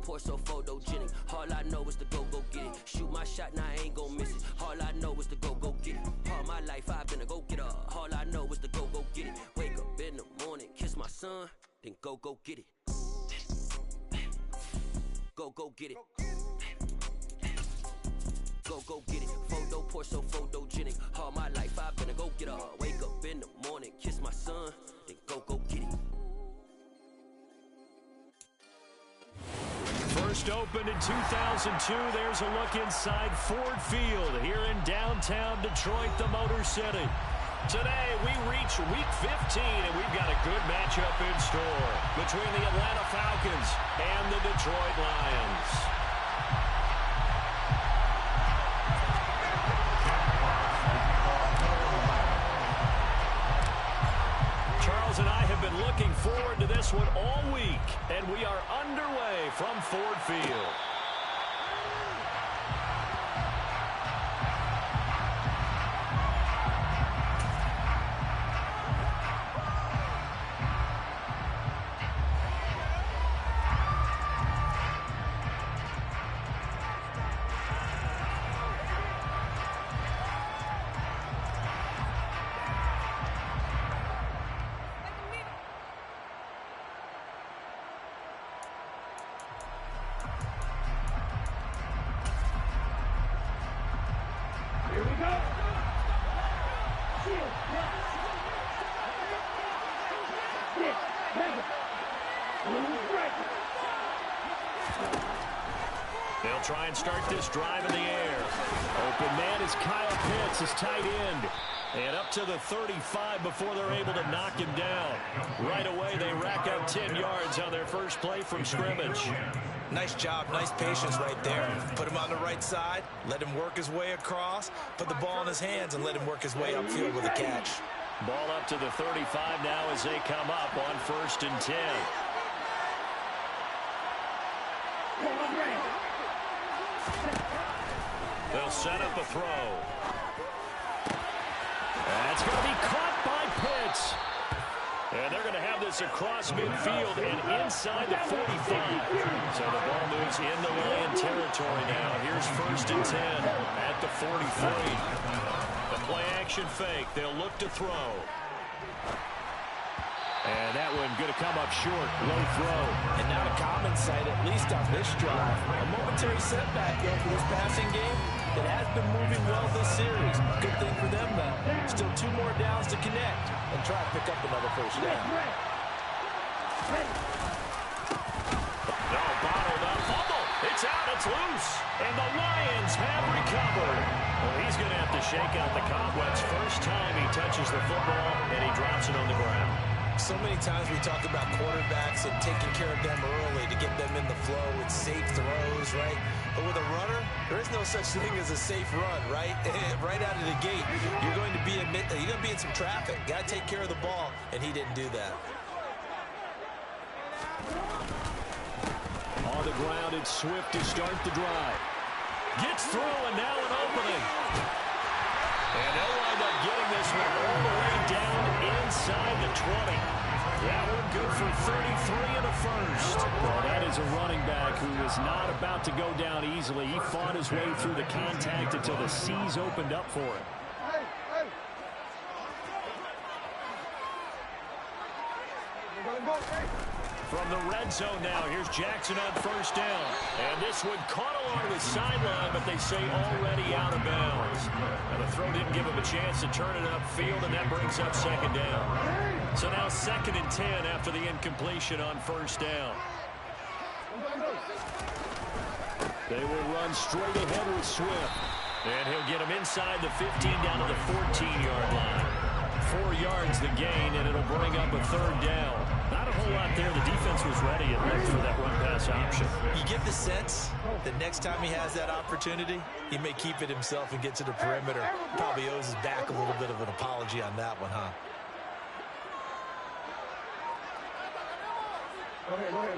pour so photogenic. All I know is to go get it. Shoot my shot, now I ain't gon' miss it. All I know is to go get it. All my life I've been a go-getter. All I know is to go get it. Wake up in the morning, kiss my son, then go get it. Go get it. Go get it. Photo pour so photogenic. All my life I've been a go-getter. Wake up in the morning, kiss my son, then go get it. First opened in 2002, there's a look inside Ford Field here in downtown Detroit, the Motor City. Today, we reach Week 15, and we've got a good matchup in store between the Atlanta Falcons and the Detroit Lions. Charles and I have been looking forward to this one all week, and we are underway from Ford Field. They'll try and start this drive in the air. Open man is Kyle Pitts, his tight end. And up to the 35 before they're able to knock him down. Right away, they rack up 10 yards on their first play from scrimmage. Nice job, nice patience right there. Put him on the right side, let him work his way across, put the ball in his hands, and let him work his way upfield with a catch. Ball up to the 35 now as they come up on 1st and 10. They'll set up a throw. That's going to be caught by Pitts. And they're going to have this across midfield and inside the 45. So the ball moves into Lion territory now. Here's 1st and 10 at the 43. The play-action fake. They'll look to throw. And that one going to come up short. Low throw. And not a common sight, at least on this drive. A momentary setback there for this passing game that has been moving well this series. Good thing for them, though. Still 2 more downs to connect and try to pick up another first down. No, bottled up. Fumble. It's out. It's loose. And the Lions have recovered. Well, he's going to have to shake out the cobwebs. First time he touches the football, and he drops it on the ground. So many times we talk about quarterbacks and taking care of them early to get them in the flow with safe throws, right? But with a runner, there is no such thing as a safe run, right? Right out of the gate, you're going to be in some traffic. Got to take care of the ball, and he didn't do that. On the ground, it's Swift to start the drive. Gets through, and now an opening. And they'll wind up getting this one all the way down inside the 20. That one good for 33 in the first. Well, that is a running back who is not about to go down easily. He fought his way through the contact until the C's opened up for him. From the red zone now, here's Jackson on 1st down. And this one caught along the sideline, but they say already out of bounds. And the throw didn't give him a chance to turn it upfield, and that brings up 2nd down. So now 2nd and 10 after the incompletion on 1st down. They will run straight ahead with Swift. And he'll get him inside the 15 down to the 14-yard line. 4 yards the gain, and it'll bring up a 3rd down. Not a whole lot there. The defense was ready and looked for that run-pass option. You get the sense that next time he has that opportunity, he may keep it himself and get to the perimeter. Probably owes his back a little bit of an apology on that one, huh?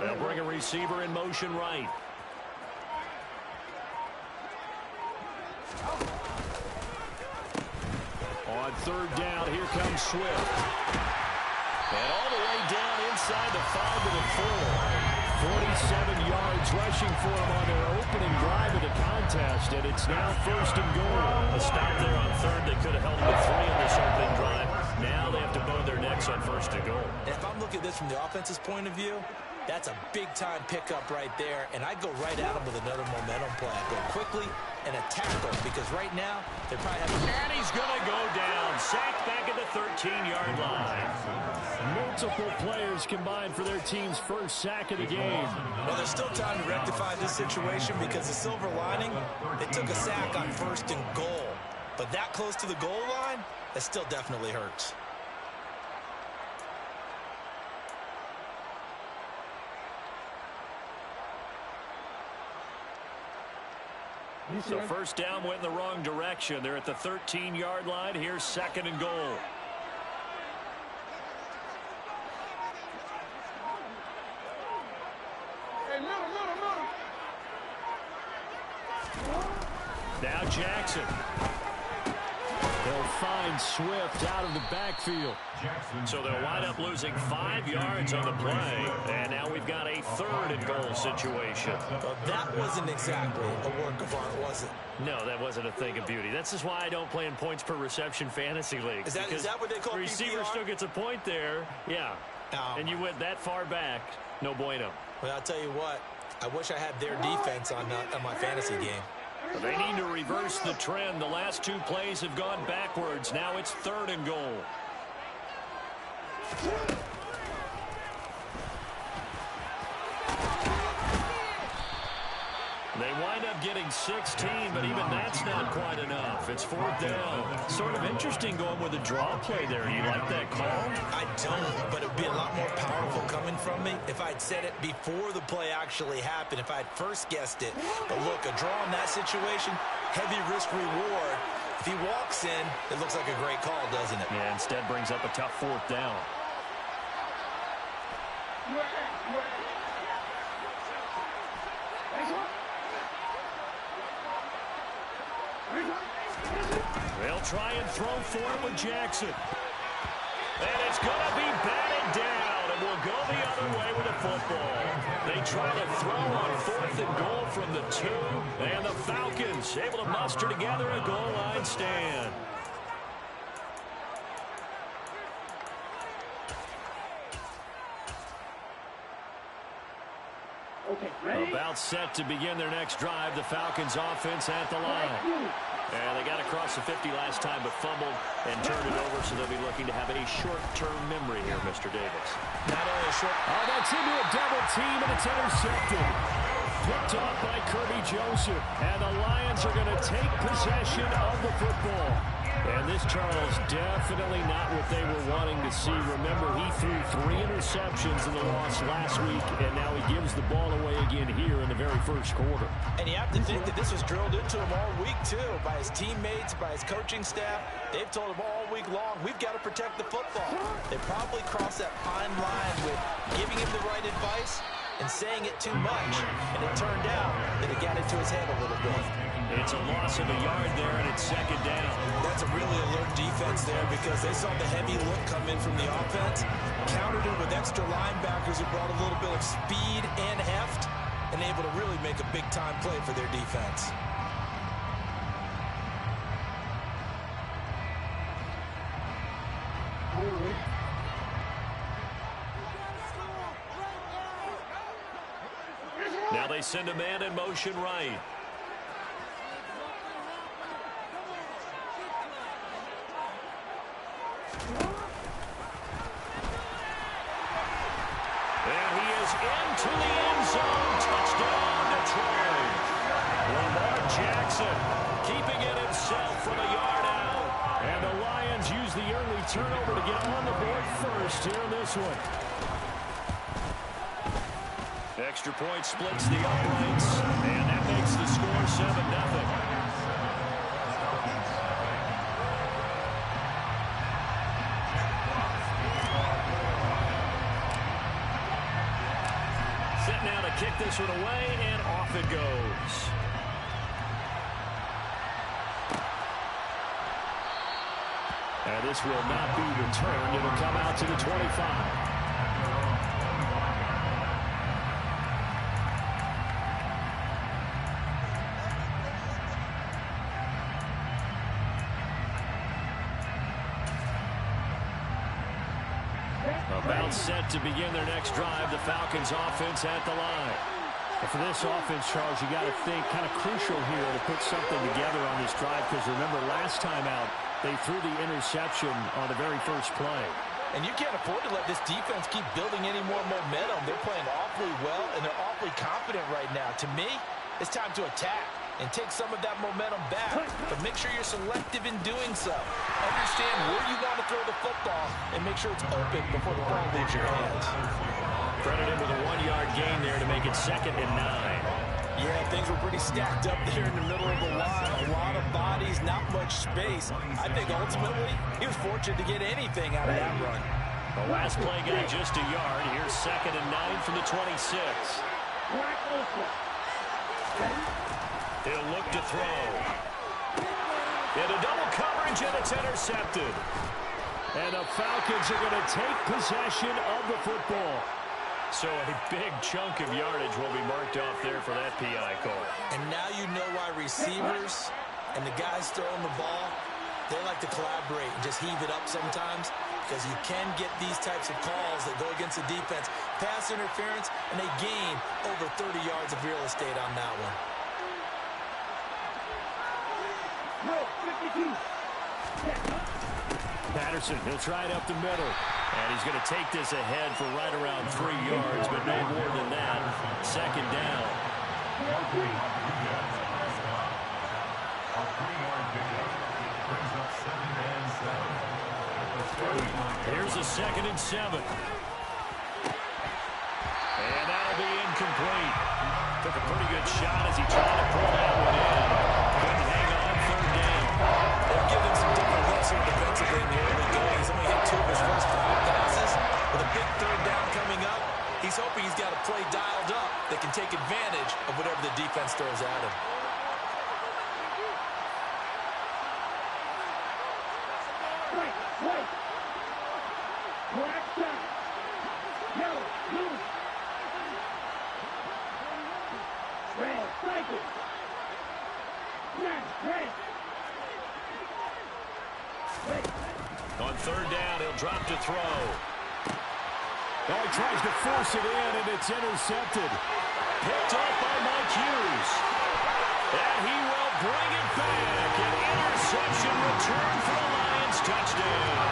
They'll bring a receiver in motion right. On 3rd down, here comes Swift. And all the way down inside the 5 to the 4. 47 yards rushing for him on their opening drive of the contest, and it's now 1st and goal. A stop there on 3rd. They could have held him with 3 in this opening drive. Now they have to bone their necks on 1st and goal. And if I'm looking at this from the offense's point of view, that's a big-time pickup right there, and I go right at him with another momentum play. I go quickly and attack them, because right now they're probably having... And he's going to go down. Sacked back at the 13-yard line. Multiple players combined for their team's first sack of the game. Well, there's still time to rectify this situation, because the silver lining, they took a sack on 1st and goal. But that close to the goal line, that still definitely hurts. So 1st down went in the wrong direction. They're at the 13-yard line. Here's 2nd and goal. Now Jackson. They'll find Swift out of the backfield. So they'll wind up losing 5 yards on the play. And now we've got a 3rd and goal situation. Well, that wasn't exactly a work of art, was it? No, that wasn't a thing of beauty. That's just why I don't play in points per reception fantasy leagues. Is that what they call the receiver PPR? still gets a point there. Yeah. And you went that far back. No bueno. Well, I'll tell you what. I wish I had their defense on my fantasy game. They need to reverse the trend. The last 2 plays have gone backwards. Now it's 3rd and goal. They wind up getting 16, but even that's not quite enough. It's 4th down. Sort of interesting going with a draw play there. You like that call? I don't, but it would be a lot more powerful coming from me if I'd said it before the play actually happened, if I'd first guessed it. But look, a draw in that situation, heavy risk reward. If he walks in, it looks like a great call, doesn't it? Yeah, instead brings up a tough 4th down. They'll try and throw for it with Jackson. And it's going to be batted down, and we'll go the other way with the football. They try to throw on 4th and goal from the 2, and the Falcons able to muster together a goal line stand. About set to begin their next drive. The Falcons offense at the line. And they got across the 50 last time, but fumbled and turned it over, so they'll be looking to have a short-term memory here, Mr. Davis. Not only a short... Oh, that's into a double team, and it's intercepted. Picked off by Kirby Joseph. And the Lions are going to take possession of the football. And this, Charles, definitely not what they were wanting to see. Remember, he threw 3 interceptions in the loss last week, and now he gives the ball away again here in the very first quarter. And you have to think that this was drilled into him all week, too, by his teammates, by his coaching staff. They've told him all week long, we've got to protect the football. They probably crossed that fine line with giving him the right advice and saying it too much. And it turned out that it got into his head a little bit. It's a loss of a yard there, and it's 2nd down. That's a really alert defense there, because they saw the heavy look come in from the offense, countered it with extra linebackers who brought a little bit of speed and heft, and able to really make a big-time play for their defense. Now they send a man in motion right. And he is into the end zone. Touchdown, Detroit. Lamar Jackson keeping it himself from a yard out. And the Lions use the early turnover to get on the board first here in this one. Extra point splits the uprights, and that makes the score 7-0. Set now to kick this one away, and off it goes. And this will not be returned. It'll come out to the 25. About set to begin their next drive. The Falcons offense at the line. And for this offense, Charles, you got to think kind of crucial here to put something together on this drive, because remember last time out they threw the interception on the very first play. And you can't afford to let this defense keep building any more momentum. They're playing awfully well, and they're awfully confident right now. To me, it's time to attack and take some of that momentum back. But make sure you're selective in doing so. Understand where you want to throw the football and make sure it's open before the ball leaves your hands. Credited with a 1-yard gain there to make it 2nd and 9. Yeah, things were pretty stacked up there in the middle of the line. A lot of bodies, not much space. I think ultimately he was fortunate to get anything out of that run. The last play got just a yard. Here's 2nd and 9 from the 26. He'll look to throw. Into double coverage, and it's intercepted. And the Falcons are going to take possession of the football. So a big chunk of yardage will be marked off there for that PI call. And now you know why receivers and the guys throwing the ball, they like to collaborate and just heave it up sometimes, because you can get these types of calls that go against the defense. Pass interference, and they gain over 30 yards of real estate on that one. Patterson, he'll try it up the middle. And he's going to take this ahead for right around 3 yards, but no more than that. 2nd down. Here's a 2nd and 7. And that'll be incomplete. Took a pretty good shot as he tried to pull that one in. Couldn't hang on 3rd down. They're giving some different looks here defensively in the early going. He's only hit 2 of his first 5 passes. With a big 3rd down coming up, he's hoping he's got a play dialed up that can take advantage of whatever the defense throws at him. On 3rd down, he'll drop to throw. Oh, he tries to force it in, and it's intercepted. Picked up by Mike Hughes. And he will bring it back. An interception return for the Lions. Touchdown.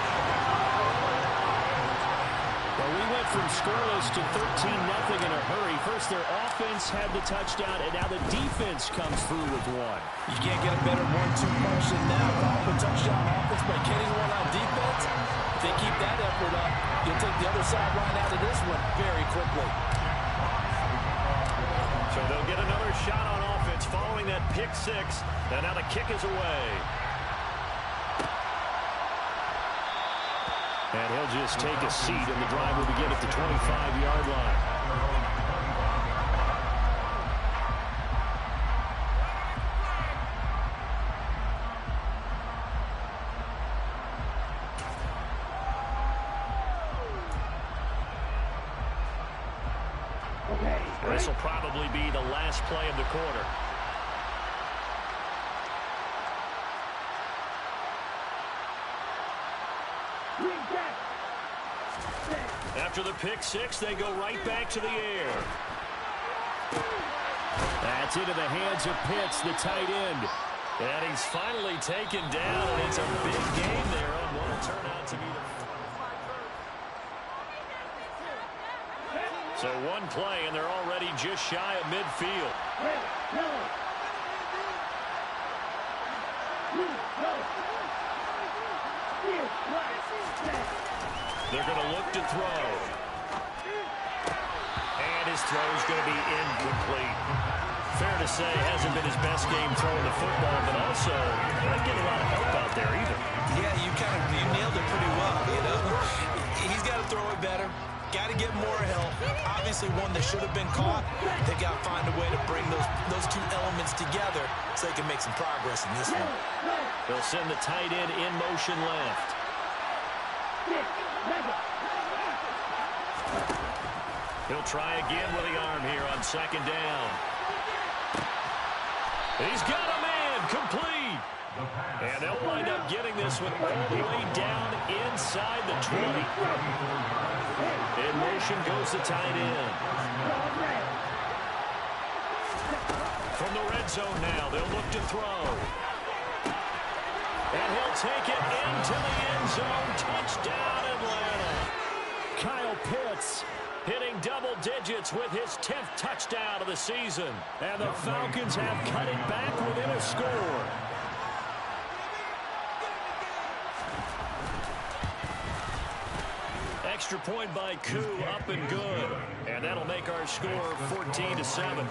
Well, we went from scoreless to 13-0 in a hurry. First, their offense had the touchdown, and now the defense comes through with one. You can't get a better 1-2 punch than that. Follow the touchdown offense by getting one on defense. If they keep that effort up, you'll take the other sideline out of this one very quickly. So they'll get another shot on offense following that pick 6. And now the kick is away. And he'll just take a seat, and the drive will begin at the 25-yard line. This will probably be the last play of the quarter. After the pick 6, they go right back to the air. That's into the hands of Pitts, the tight end. And he's finally taken down, and it's a big gain there on what will turn out to be the... So one play, and they're already just shy of midfield. They're going to look to throw. And his throw is going to be incomplete. Fair to say, hasn't been his best game throwing the football, but also not getting a lot of help out there either. Yeah, you nailed it pretty well, you know. He's got to throw it better. Got to get more help. Obviously one that should have been caught. They got to find a way to bring those two elements together so they can make some progress in this one. They'll send the tight end in motion left. He'll try again with the arm here on 2nd down. He's got a man complete. And they'll wind up getting this one all the way down inside the 20. in motion goes the tight end. From the red zone now, they'll look to throw. And he'll take it into the end zone. Touchdown, Atlanta. Kyle Pitts hitting double digits with his 10th touchdown of the season. And the Falcons have cut it back within a score. Extra point by Koo, up and good. And that'll make our score 14-7.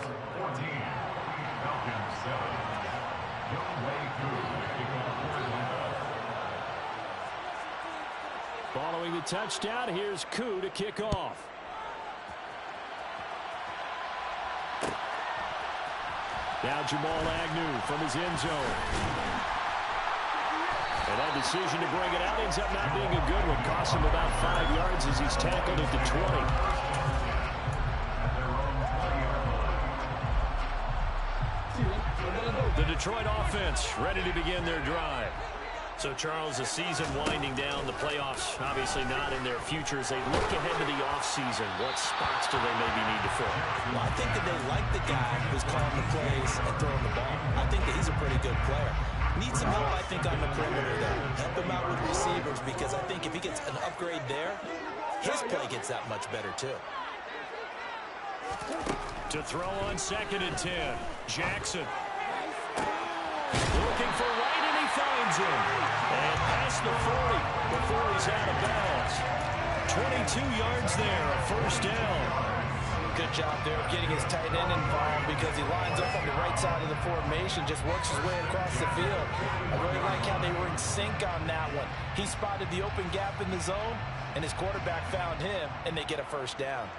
Following the touchdown, here's Koo to kick off. Now Jamal Agnew from his end zone. And that decision to bring it out ends up not being a good one. Cost him about 5 yards as he's tackled at the 20. The Detroit offense ready to begin their drive. So, Charles, the season winding down, the playoffs obviously not in their future. As they look ahead to the offseason, what spots do they maybe need to fill? Well, I think that they like the guy who's calling the plays and throwing the ball. I think that he's a pretty good player. Needs some help, I think, on the perimeter there. Help him out with receivers, because I think if he gets an upgrade there, his play gets that much better, too. To throw on 2nd and 10, Jackson. Looking for right, and he finds him. And past the 40 before he's out of bounds. 22 yards there, a first down. Good job there of getting his tight end involved, because he lines up on the right side of the formation, just works his way across the field. I really like how they were in sync on that one. He spotted the open gap in the zone, and his quarterback found him, and they get a first down.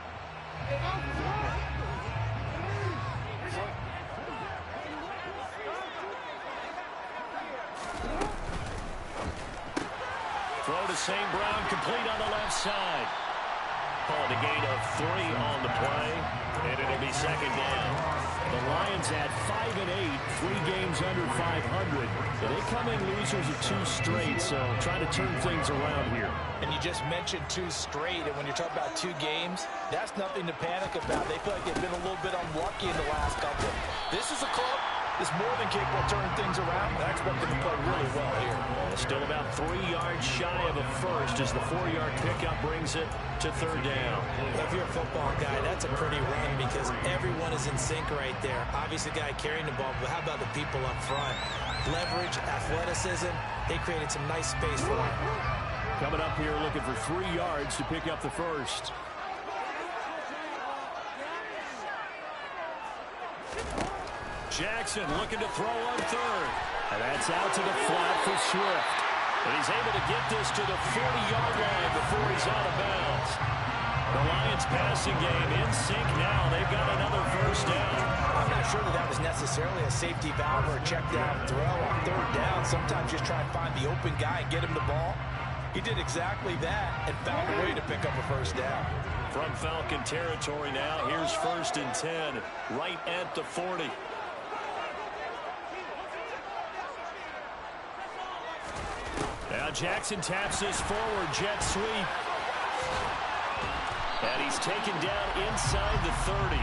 Throw to St. Brown, complete on the left side. Called a gain of 3 on the play, and it'll be 2nd down. The Lions at 5-8, 3 games under 500. They come in losers of 2 straight, so trying to turn things around here. And you just mentioned 2 straight, and when you're talking about 2 games, that's nothing to panic about. They feel like they've been a little bit unlucky in the last couple. This is a club that's more than capable of turning things around. I expect them to play really well here. Still about 3 yards shy of a first as the 4-yard pickup brings it to 3rd down. If you're a football guy, that's a pretty run, because everyone is in sync right there. Obviously, the guy carrying the ball, but how about the people up front? Leverage, athleticism, they created some nice space for him. Coming up here looking for 3 yards to pick up the first. Jackson looking to throw on 3rd. And that's out to the flat for Swift. And he's able to get this to the 40-yard line before he's out of bounds. The Lions passing game in sync now. They've got another first down. I'm not sure that was necessarily a safety valve or a check down throw on 3rd down. Sometimes just try and find the open guy and get him the ball. He did exactly that and found a way to pick up a first down. From Falcon territory now, here's 1st and 10, right at the 40. Now Jackson taps this forward, jet sweep. And he's taken down inside the 30.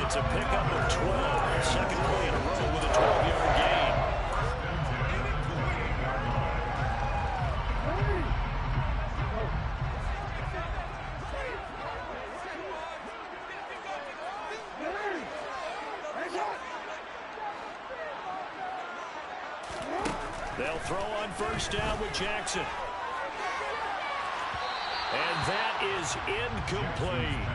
It's a pickup of 12. Second play in a row with a 12-yard gain. They'll throw on 1st down with Jackson. And that is incomplete.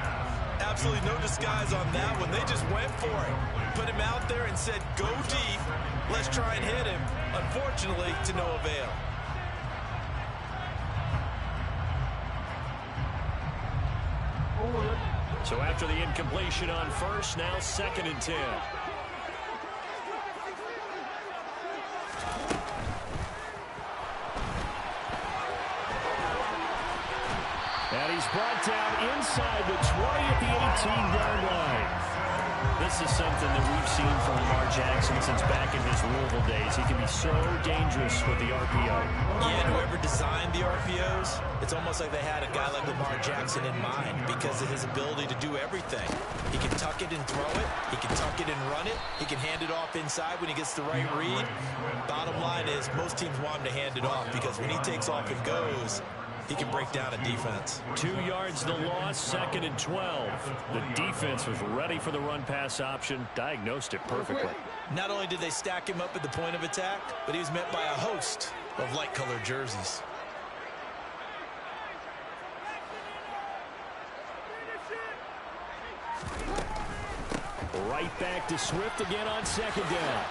Absolutely no disguise on that one. They just went for it. Put him out there and said, go deep. Let's try and hit him. Unfortunately, to no avail. So after the incompletion on 1st, now 2nd and 10. And he's brought down inside the 20 at the 18-yard line. This is something that we've seen from Lamar Jackson since back in his Louisville days. He can be so dangerous with the RPO. Yeah, and whoever designed the RPOs, it's almost like they had a guy like Lamar Jackson in mind because of his ability to do everything. He can tuck it and throw it. He can tuck it and run it. He can hand it off inside when he gets the right read. Bottom line is most teams want him to hand it off because when he takes off and goes, he can break down a defense. 2 yards the loss, 2nd and 12. The defense was ready for the run-pass option, diagnosed it perfectly. Not only did they stack him up at the point of attack, but he was met by a host of light-colored jerseys. Right back to Swift again on 2nd down.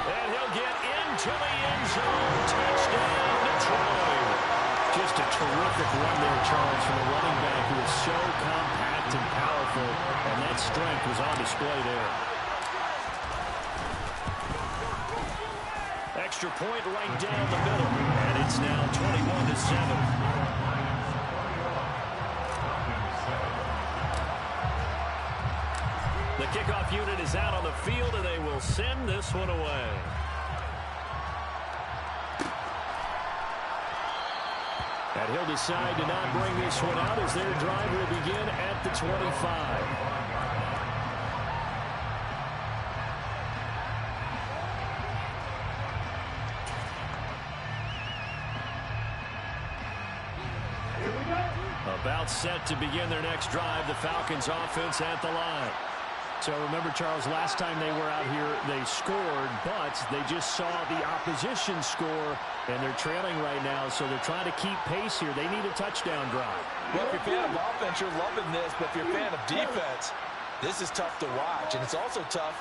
And he'll get into the end zone. Touchdown, Detroit. Just a terrific run there, Charles, from a running back who is so compact and powerful, and that strength was on display there. Extra point right down the middle, and it's now 21-7. The kickoff unit is out on the field, and they will send this one away. And he'll decide to not bring this one out as their drive will begin at the 25. About set to begin their next drive, the Falcons offense at the line. So remember, Charles, last time they were out here, they scored, but they just saw the opposition score, and they're trailing right now, so they're trying to keep pace here. They need a touchdown drive. Well, if you're a fan of offense, you're loving this, but if you're a fan of defense, this is tough to watch, and it's also tough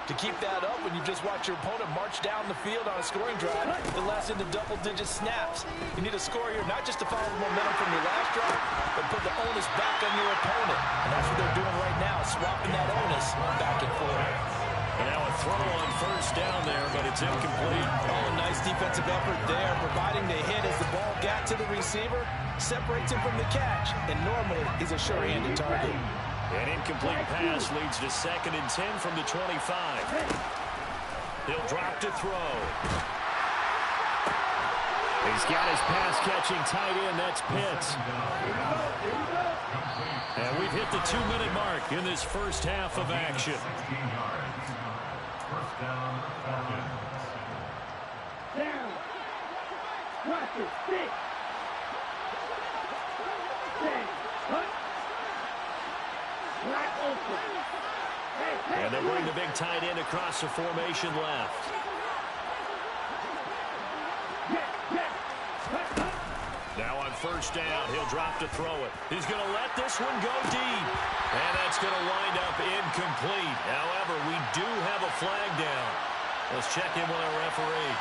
to keep that up when you just watch your opponent march down the field on a scoring drive that lasts into double-digit snaps. You need a score here, not just to follow the momentum from your last drive, but put the onus back on your opponent. And that's what they're doing right now, swapping that onus back and forth. And now a throw on 1st down there, but it's incomplete. Oh, nice defensive effort there, providing the hit as the ball got to the receiver, separates him from the catch, and normally he's a sure-handed target. An incomplete pass leads to 2nd and 10 from the 25. He'll drop to throw. He's got his pass-catching tight end. That's Pitts. And we've hit the 2-minute mark in this first half of action. Down. Watch it. Stick. And they'll bring the big tight end across the formation left. Now on 1st down, he'll drop to throw it. He's going to let this one go deep. And that's going to wind up incomplete. However, we do have a flag down. Let's check in with our referee.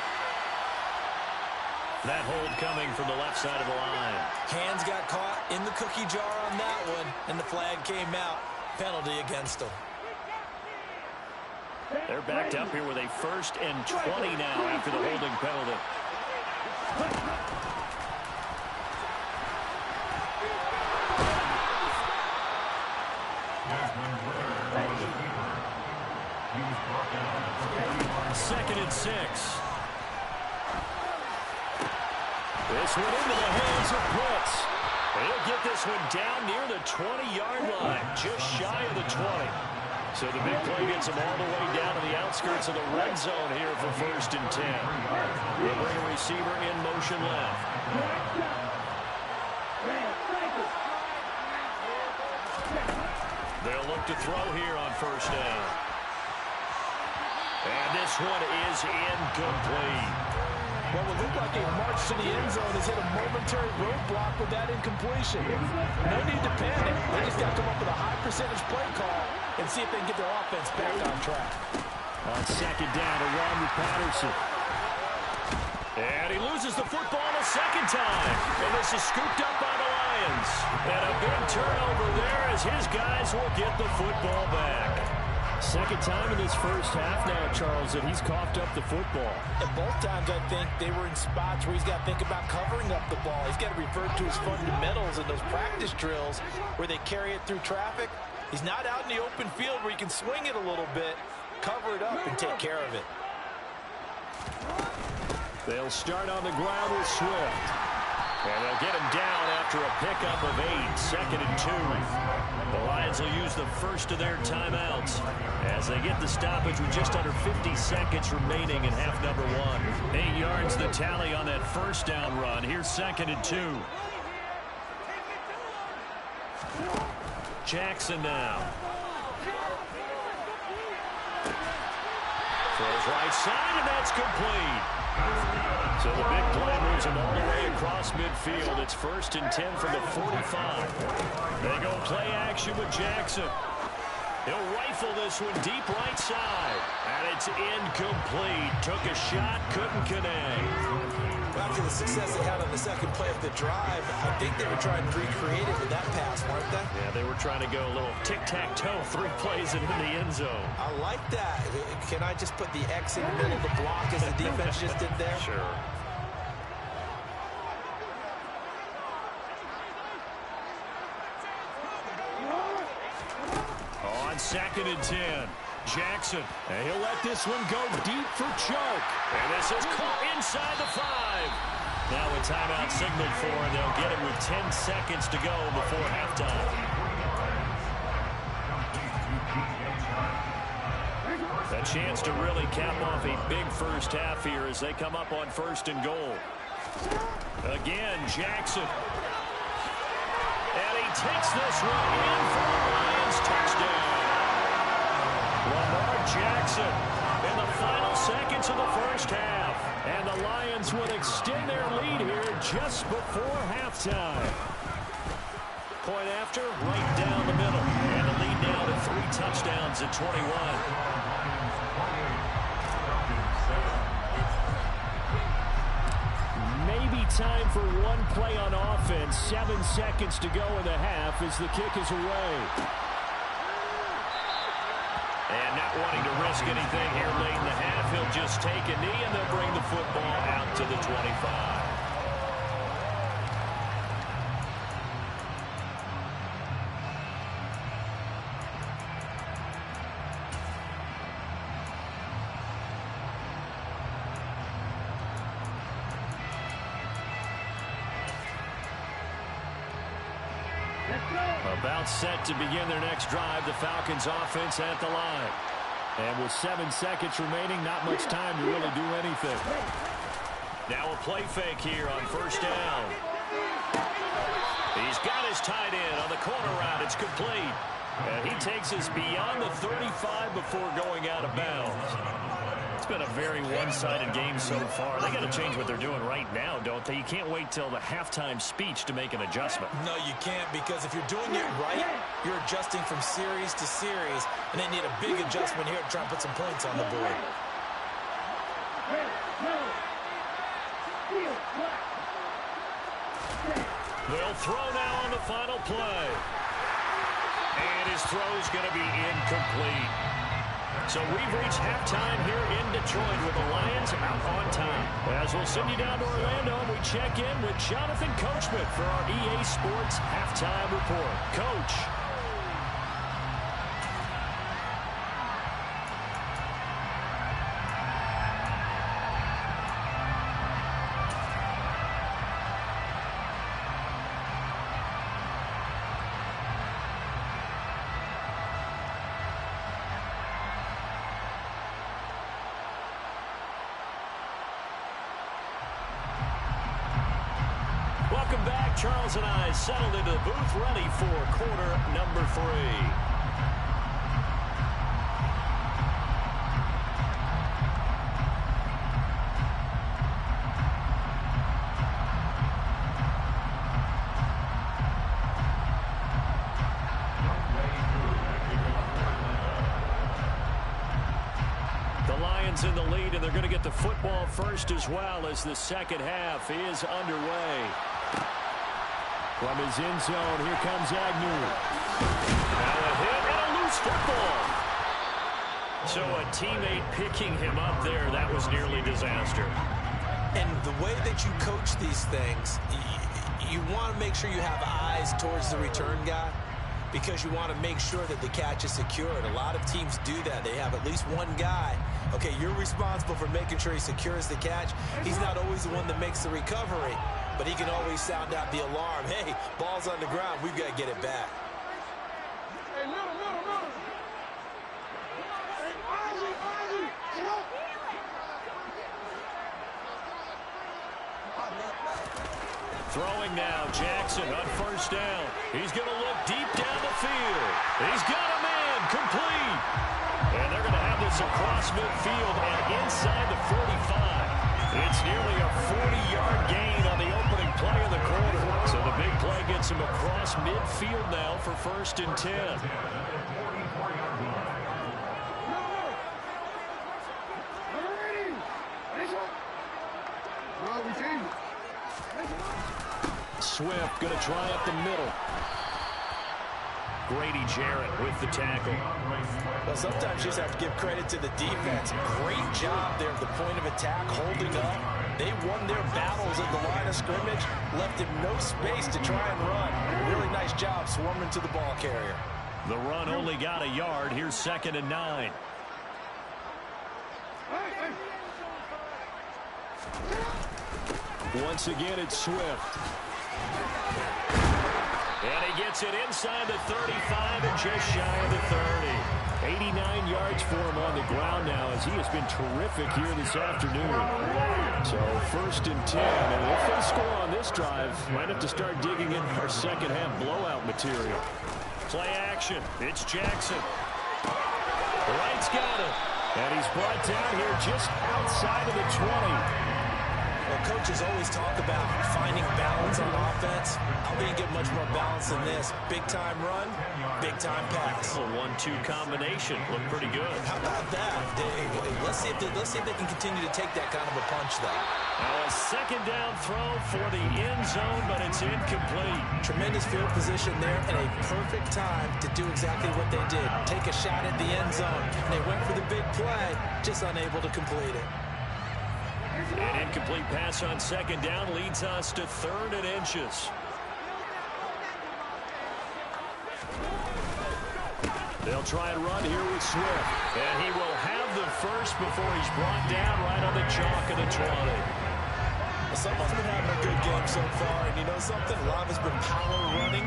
That hold coming from the left side of the line. Hands got caught in the cookie jar on that one, and the flag came out. Penalty against them. They're backed up here with a 1st and 20 now after the holding penalty. Second and 6. This one into the hands of Pitts. He'll get this one down near the 20-yard line, just shy of the 20. So the big play gets him all the way down to the outskirts of the red zone here for 1st and 10. We'll bring a receiver in motion left. They'll look to throw here on 1st down. And this one is incomplete. What would look like a march to the end zone has hit a momentary roadblock with that incompletion. No need to panic. They just got to come up with a high percentage play call and see if they can get their offense back on track. On 2nd down to run with Patterson. And he loses the football a 2nd time. And this is scooped up by the Lions. And a big turnover there as his guys will get the football back. 2nd time in this first half now, Charles, that he's coughed up the football. And both times, I think, they were in spots where he's got to think about covering up the ball. He's got to revert to his fundamentals in those practice drills where they carry it through traffic. He's not out in the open field where he can swing it a little bit, cover it up, and take care of it. They'll start on the ground with Swift. And they'll get him down after a pickup of 8, 2nd and 2. The Lions will use the first of their timeouts as they get the stoppage with just under 50 seconds remaining in half number 1. 8 yards the tally on that first down run. Here's 2nd and 2. Jackson now. Throws right side, and that's complete. So the big play moves him all the way across midfield. It's 1st and 10 from the 45. They go play action with Jackson. He'll rifle this one deep right side. And it's incomplete. Took a shot, couldn't connect. After the success they had on the second play of the drive, I think they were trying to recreate it with that pass, weren't they? Yeah, they were trying to go a little tic-tac-toe, 3 plays and in the end zone. I like that. Can I just put the X in the middle to block as the defense just did there? Sure. On 2nd and 10. Jackson, and he'll let this one go deep for choke. And this is caught inside the 5. Now a timeout signaled for, and they'll get it with 10 seconds to go before halftime. A chance to really cap off a big first half here as they come up on 1st and goal. Again, Jackson. And he takes this one in for the Lions touchdown. Lamar Jackson in the final seconds of the first half. And the Lions would extend their lead here just before halftime. Point after, right down the middle. And the lead now to 3 touchdowns at 21. Maybe time for one play on offense. 7 seconds to go in the half as the kick is away. And not wanting to risk anything here late in the half, he'll just take a knee and they'll bring the football out to the 25. About set to begin their next drive, the Falcons offense at the line. And with 7 seconds remaining, not much time to really do anything. Now a play fake here on 1st down. He's got his tight end on the corner route. It's complete. And he takes us beyond the 35 before going out of bounds. It's been a very one-sided game so far. They got to change what they're doing right now, don't they? You can't wait till the halftime speech to make an adjustment. No, you can't, because if you're doing it right, you're adjusting from series to series, and they need a big adjustment here to try and put some points on the board. They'll throw now on the final play. And his throw's going to be incomplete. So we've reached halftime here in Detroit with the Lions out on top. As we'll send you down to Orlando, we check in with Jonathan Coachman for our EA Sports Halftime Report. Coach. Welcome back. Charles and I settled into the booth, ready for quarter number 3. The Lions in the lead, and they're going to get the football first as well as the second half is underway. From his end zone, here comes Agnew. Now a hit and a loose football. So a teammate picking him up there, that was nearly disaster. And the way that you coach these things, you want to make sure you have eyes towards the return guy. because you want to make sure that the catch is secured. A lot of teams do that. They have at least one guy. Okay, you're responsible for making sure he secures the catch. He's not always the one that makes the recovery, but he can always sound out the alarm. Hey, ball's on the ground. We've got to get it back. Throwing now, Jackson on first down. He's going to look deep down the field. He's got a man complete. And they're going to have this across midfield and inside the 45. It's nearly a 40-yard gain on the opening play of the quarter. So the big play gets him across midfield now for 1st and 10. Swift going to try up the middle. Grady Jarrett with the tackle. Well, sometimes you just have to give credit to the defense. Great job there at the point of attack, holding up. They won their battles at the line of scrimmage, left him no space to try and run. Really nice job swarming to the ball carrier. The run only got a yard. Here's 2nd and 9. Once again, it's Swift. And he gets it inside the 35 and just shy of the 30. 89 yards for him on the ground now as he has been terrific here this afternoon. So 1st and 10. And if they score on this drive, might have to start digging in our second half blowout material. Play action. It's Jackson. Wright's got it. And he's brought down here just outside of the 20. Well, coaches always talk about finding balance on offense. I don't think you get much more balance than this. Big-time run, big-time pass. A 1-2 combination. Looked pretty good. How about that? Let's see if they can continue to take that kind of a punch, though. Now a 2nd down throw for the end zone, but it's incomplete. Tremendous field position there and a perfect time to do exactly what they did. Take a shot at the end zone. And they went for the big play, just unable to complete it. An incomplete pass on 2nd down leads us to 3rd and inches. They'll try and run here with Swift. And he will have the first before he's brought down right on the chalk of the 20. Well, someone's been having a good game so far, and you know something? A lot of it's been power running.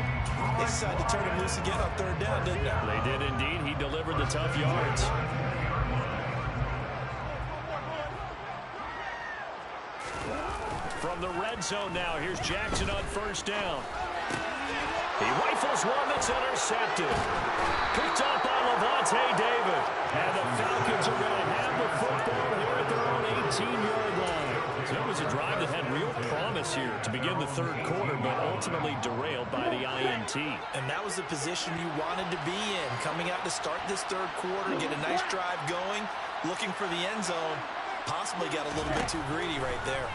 They decided to turn him loose again on 3rd down, didn't they? They did indeed. He delivered the tough yards. From the red zone now, here's Jackson on 1st down. He rifles one that's intercepted. Picked up by Levante David. And the Falcons are going to have the football here at their own 18-yard line. So it was a drive that had real promise here to begin the 3rd quarter, but ultimately derailed by the INT. And that was the position you wanted to be in. Coming out to start this 3rd quarter, get a nice drive going, looking for the end zone. Possibly got a little bit too greedy right there.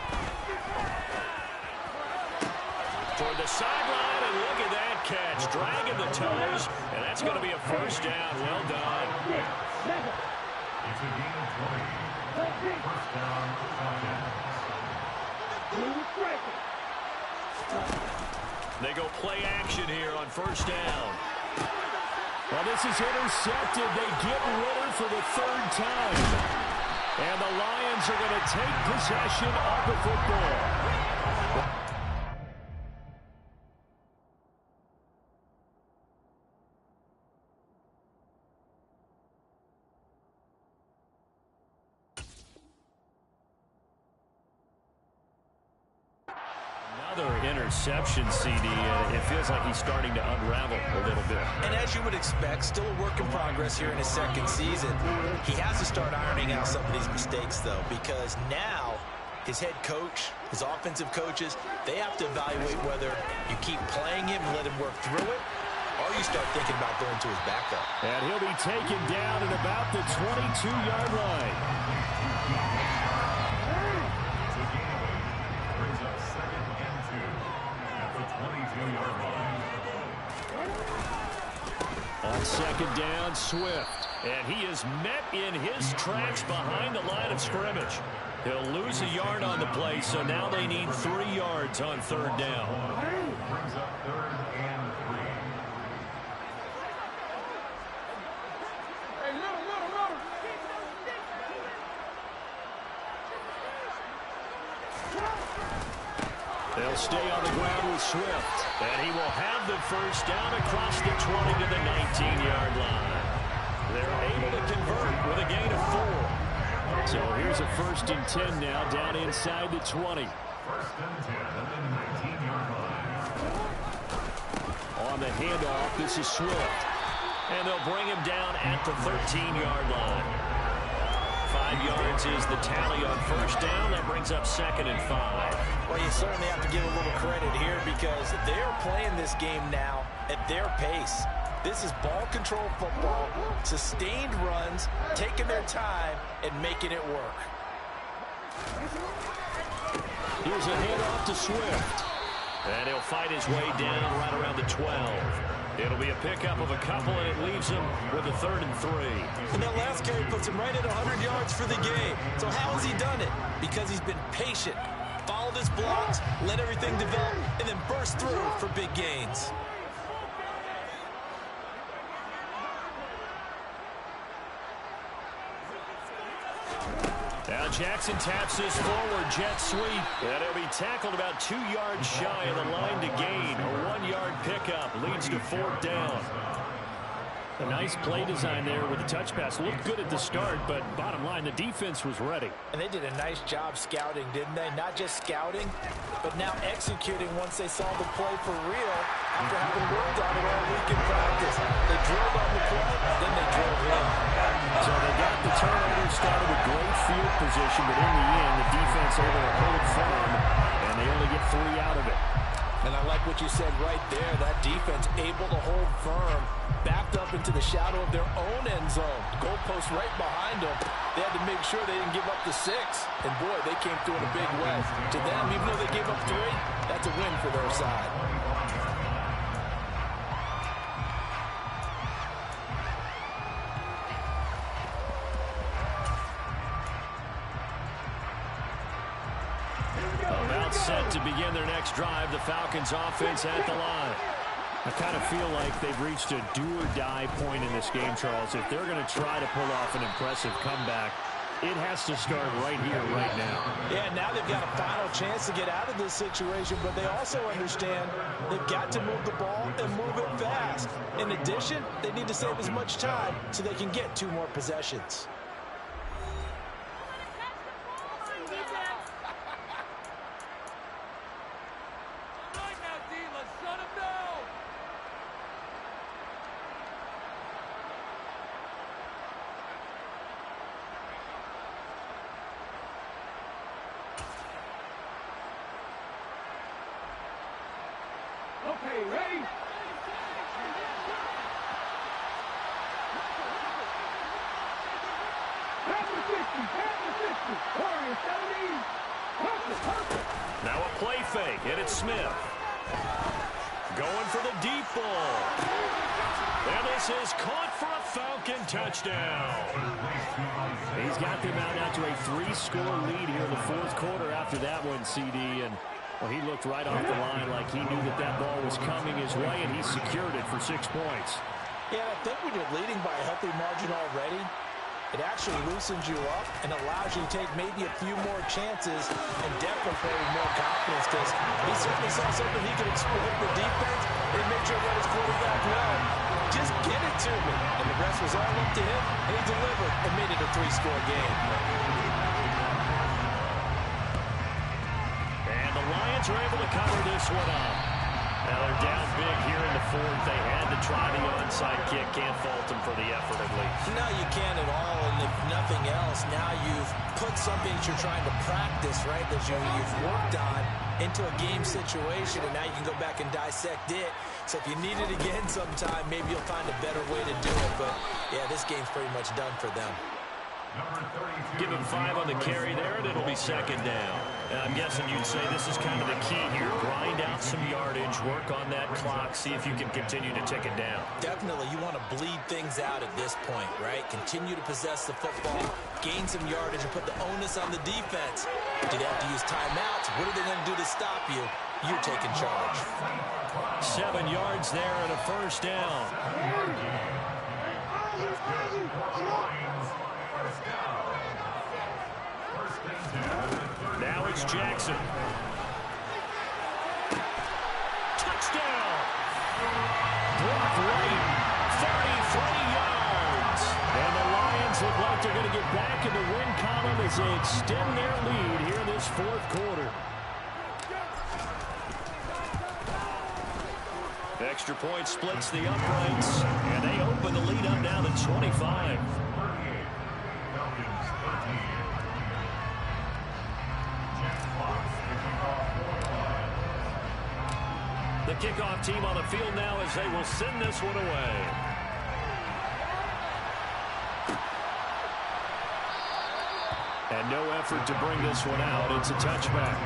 Toward the sideline, and look at that catch. Dragging the toes, and that's going to be a 1st down. Well done. They go play action here on 1st down. Well, this is intercepted. They get Ritter for the 3rd time. And the Lions are going to take possession of the football. Another interception, CD. It feels like he's starting to unravel a little bit. And as you would expect, still a work in progress here in his 2nd season. He has to start ironing out some of these mistakes, though, because now his head coach, his offensive coaches, they have to evaluate whether you keep playing him and let him work through it, or you start thinking about going to his backup. And he'll be taken down at about the 22-yard line. On 2nd down, Swift. And he is met in his tracks behind the line of scrimmage. He'll lose a yard on the play, so now they need 3 yards on 3rd down. stay on the ground with Swift. And he will have the first down across the 20 to the 19-yard line. They're able to convert with a gain of 4. So here's a 1st and 10 now down inside the 20. 1st and 10 at the 19-yard line. On the handoff, this is Swift. And they'll bring him down at the 13-yard line. 5 yards is the tally on 1st down. That brings up 2nd and 5. Well, you certainly have to give a little credit here because they're playing this game now at their pace. This is ball control football, sustained runs, taking their time, and making it work. Here's a handoff to Swift. And he'll fight his way down right around the 12. It'll be a pickup of a couple, and it leaves him with a 3rd and 3. And that last carry puts him right at 100 yards for the game. So how has he done it? Because he's been patient, followed his blocks, let everything develop, and then burst through for big gains. Now Jackson taps this forward jet sweep. And he'll be tackled about 2 yards shy of the line to gain. A 1-yard pickup leads to 4th down. A nice play design there with the touch pass. Looked good at the start, but bottom line, the defense was ready. And they did a nice job scouting, didn't they? Not just scouting, but now executing once they saw the play for real after having worked on it all week in practice. They drilled on the play, then they drilled in. So they got the turnover, started with great field position, but in the end, the defense able to hold firm, and they only get 3 out of it. And I like what you said right there. That defense able to hold firm, backed up into the shadow of their own end zone. Goalpost right behind them. They had to make sure they didn't give up the 6. And boy, they came through in a big way. To them, even though they gave up 3, that's a win for their side. About set to begin their next drive, the Falcons offense at the line. I kind of feel like they've reached a do-or-die point in this game, Charles. If they're going to try to pull off an impressive comeback, it has to start right here, right now. Yeah, now they've got a final chance to get out of this situation, but they also understand they've got to move the ball and move it fast. In addition, they need to save as much time so they can get 2 more possessions. Okay, ready? Now a play fake, and it's Smith. Going for the deep ball. And this is caught for a Falcon touchdown. He's got them out now to a 3-score lead here in the 4th quarter after that one, CD. And well, he looked right off the line like he knew that that ball was coming his way, and he secured it for 6 points. Yeah, I think when you're leading by a healthy margin already, it actually loosens you up and allows you to take maybe a few more chances and definitely play with more confidence because he certainly saw something he could exploit the defense and make sure that his quarterback well. Just get it to me. And the rest was all up to him, and he delivered and made it a 3-score game. And the Lions are able to cover this one up. Now they're down big here in the 4th. They had to try the onside kick. Can't fault them for the effort, at least. No, you can't at all. And if nothing else, now you've put something that you're trying to practice, right, that you've worked on into a game situation, and now you can go back and dissect it. So if you need it again sometime, maybe you'll find a better way to do it. But, yeah, this game's pretty much done for them. Give him 5 on the carry there, and it'll be 2nd down. And I'm guessing you'd say this is kind of the key here. Grind out some yardage, work on that clock, see if you can continue to tick it down. Definitely. You want to bleed things out at this point, right? Continue to possess the football, gain some yardage, and put the onus on the defense. Do they have to use timeouts? What are they going to do to stop you? You're taking charge. 7 yards there and a 1st down. Now it's Jackson. yards. And the Lions look like they're going to get back in the win column as they extend their lead here in this fourth quarter. Extra point splits the uprights, and they open the lead up now to 25. The kickoff team on the field now as they will send this one away. And no effort to bring this one out. It's a touchback.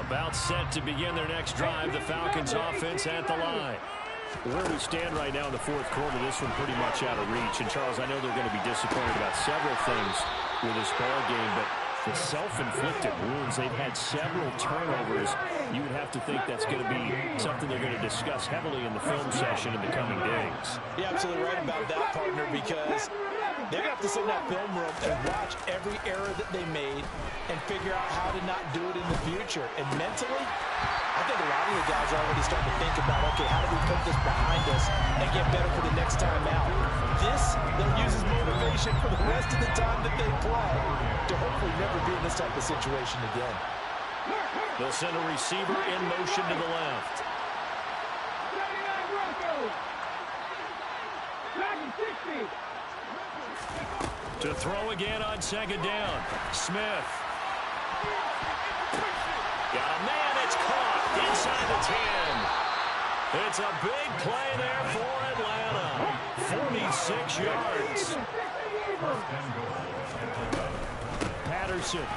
About set to begin their next drive. The Falcons offense at the line. Where we stand right now in the fourth quarter, this one pretty much out of reach. And, Charles, I know they're going to be disappointed about several things with this ball game, but the self-inflicted wounds, they've had several turnovers. You would have to think that's going to be something they're going to discuss heavily in the film session in the coming days. You're absolutely right about that, partner, because they're going to have to sit in that film room and watch every error that they made and figure out how to not do it in the future. And mentally, I think a lot of the guys are already starting to think about, okay, how do we put this behind us and get better for the next time out? This, they'll use as motivation for the rest of the time that they play to hopefully never be in this type of situation again. They'll send a receiver in motion to the left. To throw again on second down. Smith. Got a man, it's caught inside the 10. It's a big play there for Atlanta. 46 yards. Patterson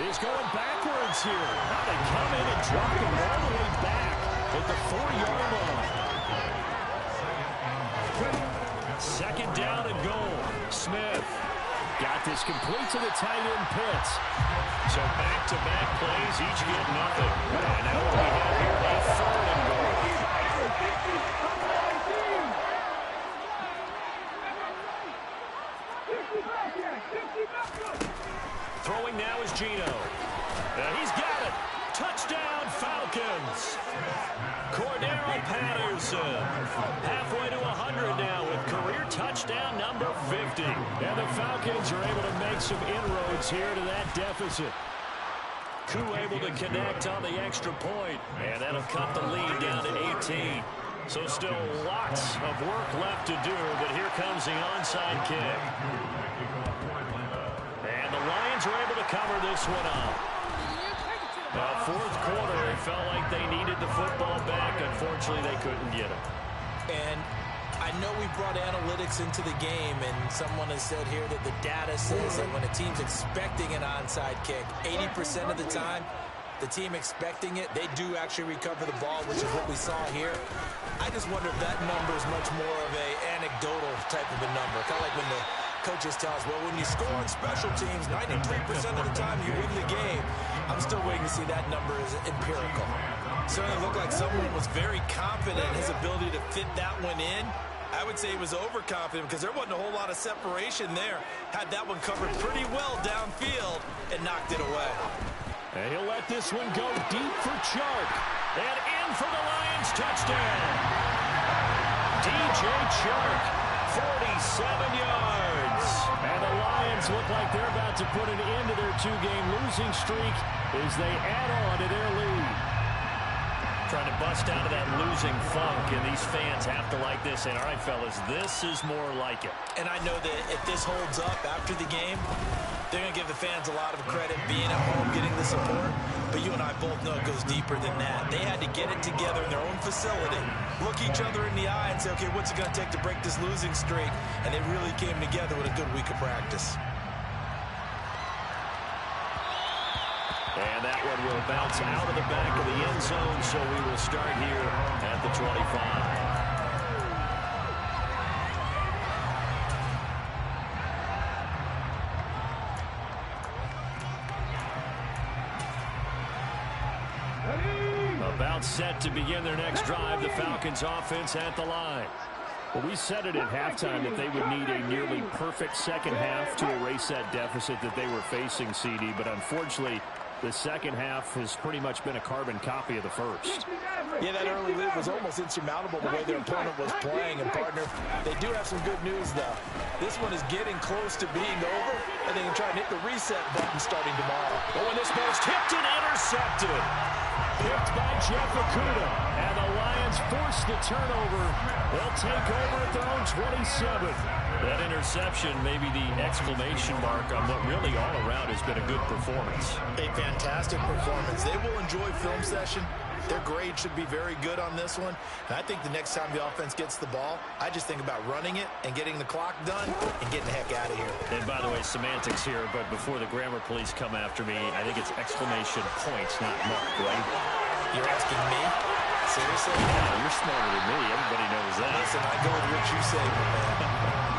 is going backwards here. Now they come in and drop him all the way back at the 4-yard line. Second down and goal. Smith got this complete to the tight end Pitts. So back-to-back plays, each get nothing. And now what we have here, a 3rd and goal. Throwing now is Geno. And he's got it. Touchdown, Falcons. Cordero Patterson. Halfway to 100 now with career touchdown number 50. And the Falcons are able to make some inroads here to that deficit. Koo able to connect on the extra point. And that'll cut the lead down to 18. So still lots of work left to do, but here comes the onside kick. And the Lions are able to cover this one up. Fourth quarter, it felt like they needed the football back. Unfortunately, they couldn't get it. And I know we brought analytics into the game, and someone has said here that the data says that when a team's expecting an onside kick, 80% of the time, the team expecting it, they do actually recover the ball, which is what we saw here. I just wonder if that number is much more of a anecdotal type of a number. Kind of like when the coaches tell us, well, when you score on special teams, 93% of the time you win the game. I'm still waiting to see that number is empirical. Certainly looked like someone was very confident in his ability to fit that one in. I would say he was overconfident because there wasn't a whole lot of separation there. Had that one covered pretty well downfield and knocked it away. And he'll let this one go deep for Chark. And in for the Lions touchdown. DJ Chark, 47 yards. And the Lions look like they're about to put an end to their 2-game losing streak as they add on to their lead. Trying to bust out of that losing funk, and these fans have to like this. And all right, fellas, this is more like it. And I know that if this holds up after the game, they're going to give the fans a lot of credit being at home, getting the support. But you and I both know it goes deeper than that. They had to get it together in their own facility, look each other in the eye and say, okay, what's it going to take to break this losing streak? And they really came together with a good week of practice. And that one will bounce out of the back of the end zone, so we will start here at the 25. About set to begin their next drive, the Falcons offense at the line. Well, we said it at halftime that they would need a nearly perfect second half to erase that deficit that they were facing, CD. But unfortunately, The second half has pretty much been a carbon copy of the first. Yeah, that early lead was almost insurmountable the way their opponent was playing. And, partner, they do have some good news, though. This one is getting close to being over, and they can try and hit the reset button starting tomorrow. Oh, and this ball's tipped and intercepted. Picked by Jeff Okuda. And the Lions force the turnover. They'll take over at their own 27. That interception may be the exclamation mark on what really all around has been a good performance. A fantastic performance. They will enjoy film session. Their grade should be very good on this one. And I think the next time the offense gets the ball, I just think about running it and getting the clock done and getting the heck out of here. And by the way, semantics here, but before the grammar police come after me, I think it's exclamation points, not mark, right? You're asking me? Seriously? Yeah, you're smarter than me. Everybody knows that. Listen, I go with what you say, my man.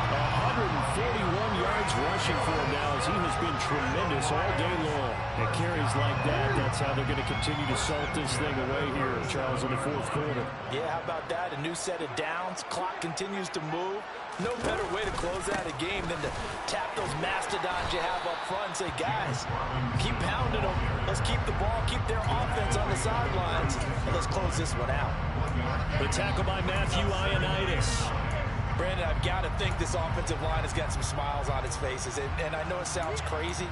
141 yards rushing for him now as he has been tremendous all day long. And carries like that, that's how they're going to continue to salt this thing away here, Charles, in the fourth quarter. Yeah, how about that? A new set of downs. Clock continues to move. No better way to close out a game than to tap those mastodons you have up front and say, guys, keep pounding them. Let's keep the ball, keep their offense on the sidelines, and let's close this one out. The tackle by Matthew Ioannidis. Brandon, I've got to think this offensive line has got some smiles on its faces. And I know it sounds crazy,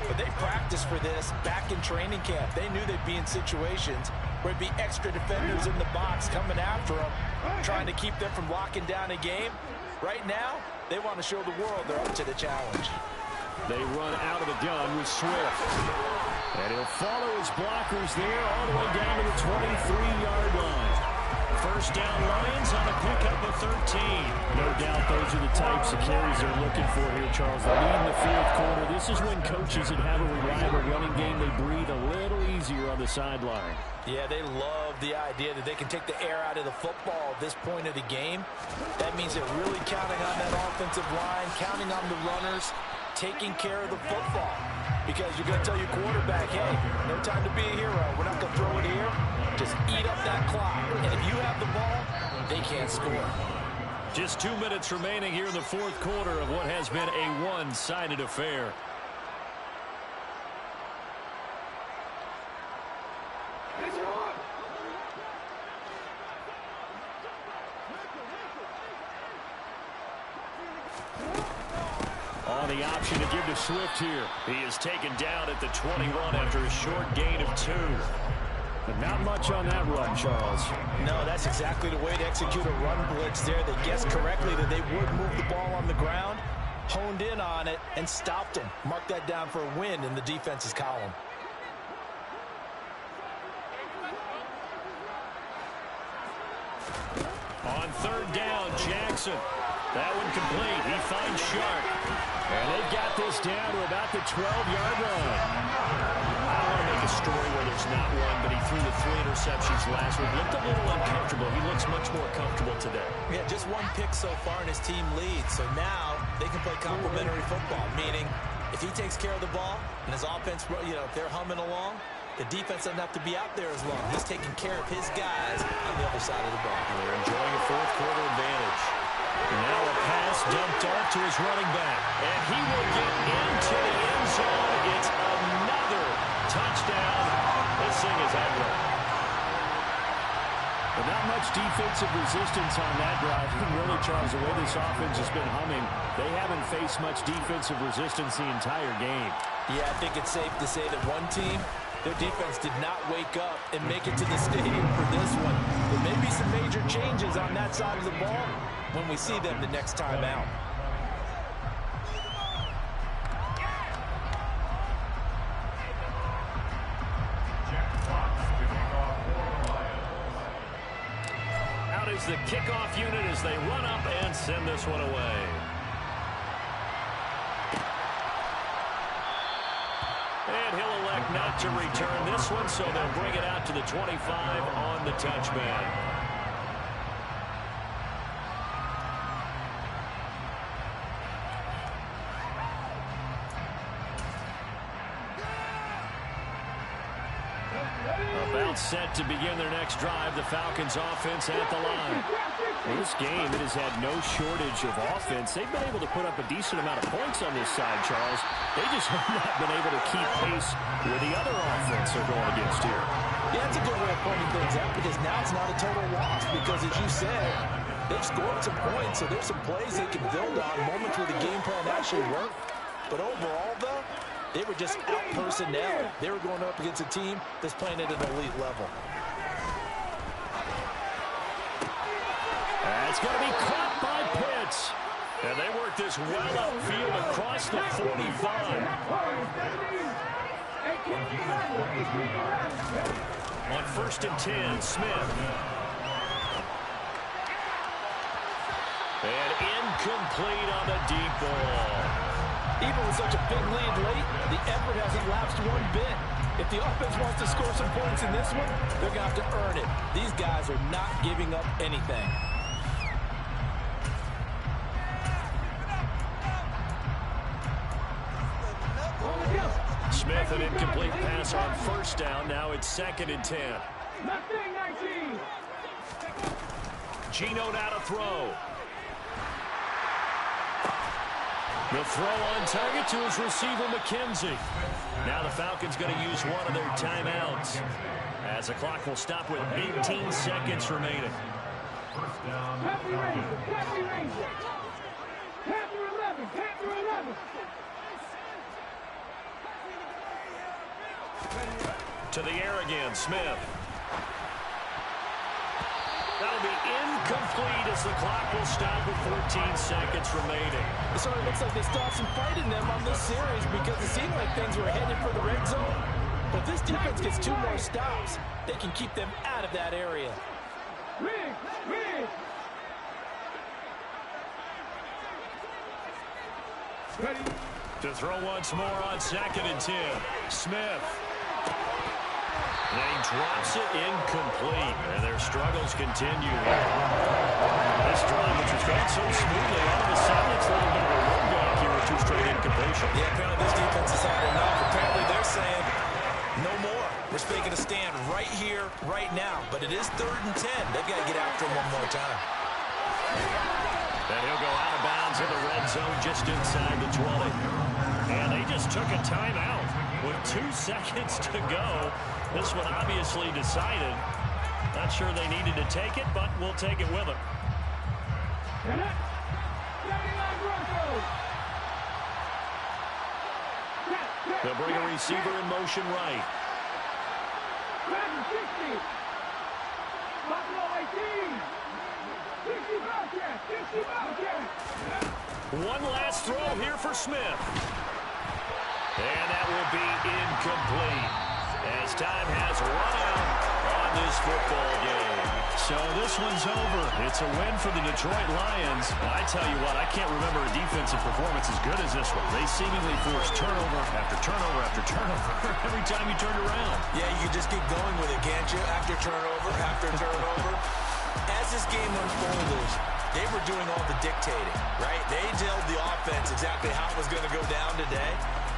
but they practiced for this back in training camp. They knew they'd be in situations where it'd be extra defenders in the box coming after them, trying to keep them from locking down a game. Right now, they want to show the world they're up to the challenge. They run out of the gun with Swift. And he'll follow his blockers there all the way down to the 23-yard line. First down, Lions on a pickup of 13. No doubt those are the types of carries they're looking for here, Charles. They lead in the fourth quarter. This is when coaches that have a reliable running game, they breathe a little easier on the sideline. Yeah, they love the idea that they can take the air out of the football at this point of the game. That means they're really counting on that offensive line, counting on the runners, taking care of the football. Because you're going to tell your quarterback, hey, no time to be a hero. We're not going to throw it here. Just eat up that clock. And if you have the ball, they can't score. Just 2 minutes remaining here in the fourth quarter of what has been a one-sided affair. On the option to give to Swift here. He is taken down at the 21 after a short gain of 2. But not much on that run, Charles. No, that's exactly the way to execute a run blitz there. They guessed correctly that they would move the ball on the ground, honed in on it, and stopped them. Mark that down for a win in the defense's column. On third down, Jackson. That one complete. He finds Sharp. And they've got this down to about the 12-yard line. I don't want to make a story where there's not one, but he threw the 3 interceptions last week. Looked a little uncomfortable. He looks much more comfortable today. Yeah, just 1 pick so far and his team leads. So now they can play complementary football, meaning if he takes care of the ball and his offense, if they're humming along, the defense doesn't have to be out there as long. He's taking care of his guys on the other side of the ball. They're enjoying a fourth quarter advantage. Now a pass dumped off to his running back. And he will get into the end zone. It's another touchdown. This thing is ugly. But not much defensive resistance on that drive. Really, Charles, the way this offense has been humming, they haven't faced much defensive resistance the entire game. Yeah, I think it's safe to say that one team, their defense did not wake up and make it to the stadium for this one. There may be some major changes on that side of the ball when we see them the next time out. Out is the kickoff unit as they run up and send this one away. And he'll elect not to return this one, so they'll bring it out to the 25 on the touchback. About set to begin their next drive. The Falcons offense at the line. In this game, it has had no shortage of offense. They've been able to put up a decent amount of points on this side, Charles. They just have not been able to keep pace with the other offense they're going against here. Yeah, that's a good way of pointing things out, because now it's not a total loss, because as you said, they've scored some points, so there's some plays they can build on, moments where the game plan actually worked. But overall, though, they were just out-personnel. They were going up against a team that's playing at an elite level. That's going to be caught by Pitts. And they work this well upfield across the 45. On 1st and 10, Smith. And incomplete on the deep ball. Even with such a big lead late, the effort hasn't lapsed one bit. If the offense wants to score some points in this one, they're going to have to earn it. These guys are not giving up anything. Smith, an incomplete pass on 1st down. Now it's 2nd and 10. Geno now to throw. The throw on target to his receiver, McKenzie. Now the Falcons going to use one of their timeouts, as the clock will stop with 18 seconds remaining. To the air again, Smith. That'll be incomplete as the clock will stop with 14 seconds remaining. It sort of looks like they still have some fight in them on this series, because it seemed like things were headed for the red zone. But if this defense gets 2 more stops, they can keep them out of that area. Ready. To throw once more on 2nd and 10. Smith. And he drops it incomplete. And their struggles continue here. This drive, which was going so smoothly, all of a sudden it's a little bit of a road dog here with 2 straight incompletions. Yeah, apparently this defense has had enough. Apparently they're saying, no more. We're making a stand right here, right now. But it is 3rd and 10. They've got to get after him one more time. And he'll go out of bounds in the red zone just inside the 20. And they just took a timeout with 2 seconds to go. This one obviously decided. Not sure they needed to take it, but we'll take it with them. They'll bring a receiver in motion right. One last throw here for Smith. And that will be incomplete, as time has run out on this football game. So this one's over. It's a win for the Detroit Lions. I tell you what, I can't remember a defensive performance as good as this one. They seemingly forced turnover after turnover after turnover every time you turned around. Yeah, you can just keep going with it, can't you? After turnover, after turnover. As this game unfolded, they were doing all the dictating, right? They told the offense exactly how it was going to go down today.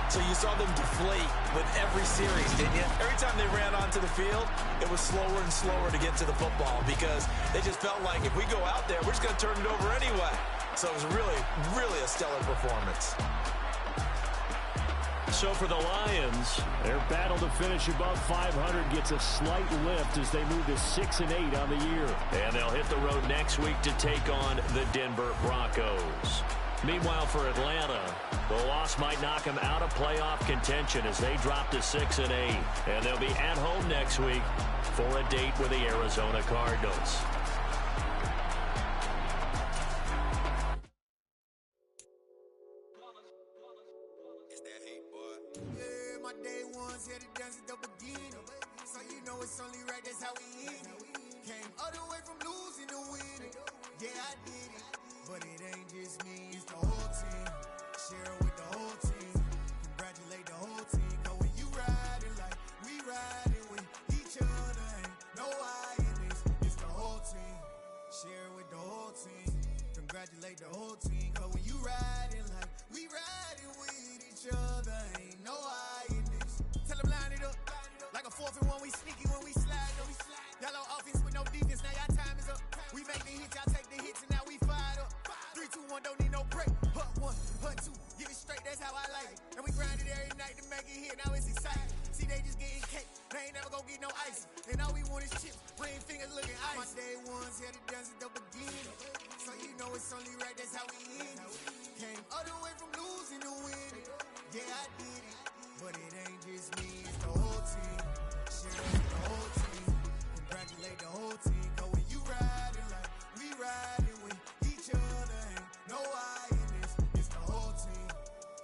So you saw them deflate with every series, didn't you? Every time they ran onto the field, it was slower and slower to get to the football, because they just felt like if we go out there, we're just going to turn it over anyway. So it was really, really a stellar performance. So for the Lions, their battle to finish above 500 gets a slight lift as they move to 6-8 on the year. And they'll hit the road next week to take on the Denver Broncos. Meanwhile, for Atlanta, the loss might knock them out of playoff contention as they drop to 6-8. And they'll be at home next week for a date with the Arizona Cardinals. Congratulate the whole team, cause when you riding like we riding with each other, ain't no I in this. Tell them line it up, like a 4th and 1, we sneaky when we slide no defense, now y'all time is up. We make the hits, y'all take the hits, and now we fired up. 3, 2, 1, don't need no break. Hut 1, hut 2, get it straight, that's how I like it. And we grind it every night to make it hit, now it's exciting. See, they just getting cake, they ain't never gonna get no ice. And all we want is chips, ring fingers looking ice. My day ones here to dance at the beginning. So you know it's only right, that's how we end it. Came all the way from losing to winning. Yeah, I did it, but it ain't just me, it's the whole team. Share with the whole team. Congratulate the whole team. Cause when you riding like we riding with each other, ain't no I in this. It's the whole team.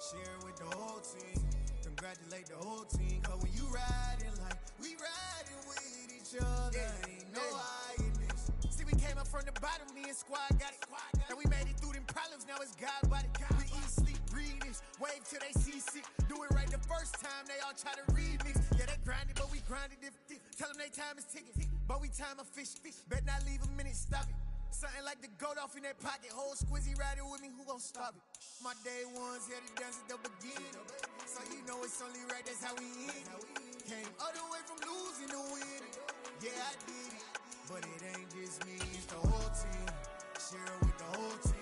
Share with the whole team. Congratulate the whole team. Cause when you riding like we riding with each other, ain't no I in this. See, we came up from the bottom, me and squad got it. And we made it through them problems, now it's God body. We eat, sleep, breathe this. Wave till they see sick. Do it right the first time, they all try to remix. Yeah, they grinded, but we grinded different. Tell them they time is ticking, but we time a fish. Bet not leave a minute, stop it. Something like the goat off in that pocket. Whole squizzy riding with me, who gon' stop it? My day ones here to dance at the beginning. So you know it's only right, that's how we end it. Came all the way from losing to winning. Yeah, I did it, but it ain't just me, it's the whole team. Share it with the whole team.